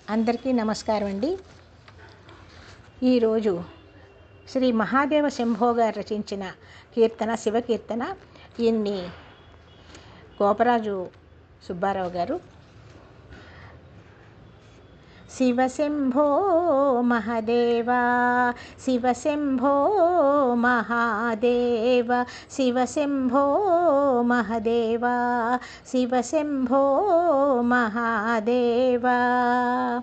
అందరికీ నమస్కారం అండి. ఈరోజు శ్రీ మహాదేవ శంభో గారు రచించిన కీర్తన శివకీర్తన. ఈయన్ని గోపరాజు సుబ్బారావు గారు. శివశంభో మహాదేవా శివశంభో మహాదేవ శివశంభో మహాదేవా శివశంభో మహాదేవా.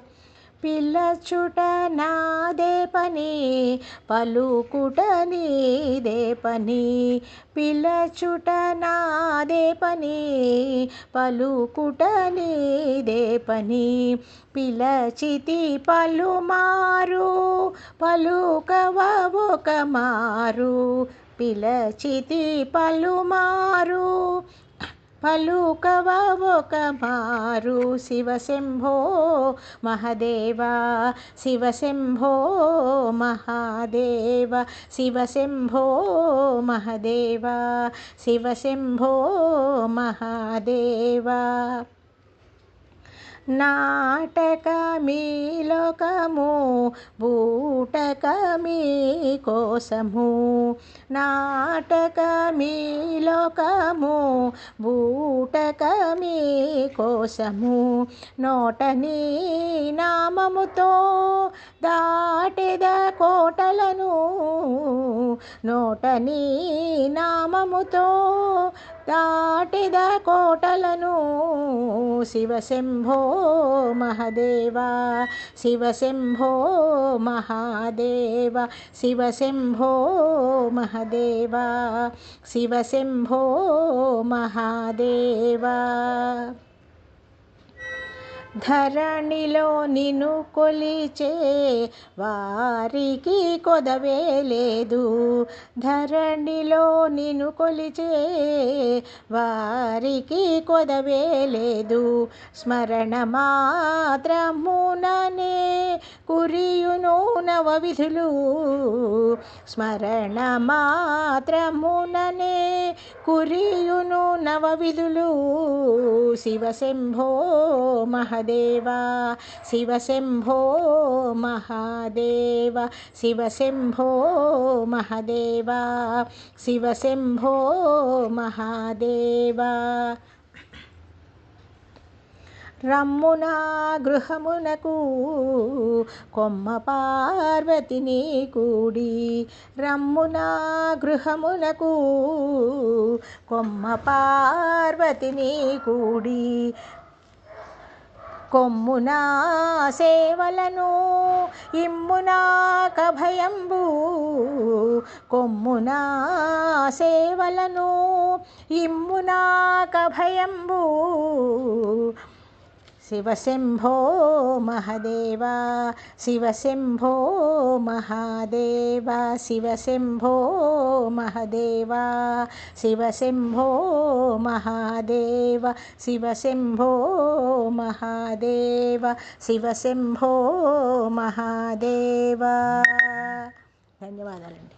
పిల్లచుట నాదే పని పలుకుట నీదే పని. పిల్లచుట నాదే పని పలుకుట నీదే పని. పిలచితి పలుమారు పలుకవ ఒక మారు. పిలచితి పలుమారు పలుకవ ఒక మారు. శివశంభో మహాదేవా శివశంభో మహాదేవ శివశంభో మహాదేవా శివశంభో మహాదేవా. నాటకమీ లోకము బూటకమీ కోసము. నాటకమీ లోకము బూటకమీ కోసము. నోటనీ నామముతో దాటెద కోటలను. నోటనీ నామముతో దాటెద కోటలను. శివశంభో మహాదేవా శివశంభో మహాదేవ శివశంభో మహాదేవా శివశంభో మహాదేవా. ధరణిలో నిన్ను కొలిచే వారికి కొదవే లేదు. ధరణిలో నిన్ను కొలిచే వారికి కొదవే లేదు. స్మరణ మాత్రముననే కురియును నవవిధులు. స్మరణ మాత్రముననే కురియును నవవిధులు. శివశంభో మహాదేవా శివశంభో మహాదేవ శివశంభో మహాదేవా శివశంభో మహాదేవా. రమ్మునా గృహమునకు కొమ్మ పార్వతిని కూడి. రమ్మునా గృహమునకు కొమ్మ పార్వతిని కూడి. కొమ్మునా సేవలను ఇమ్మునా కభయంబు. కొమ్మునా సేవలను ఇమ్మునా కభయంబు. శివశంభో మహాదేవా శివశంభో మహాదేవా శివశంభో మహాదేవా శివశంభో మహాదేవ శివశంభో మహాదేవ శివశంభో మహాదేవా. ధన్యవాదాలండి.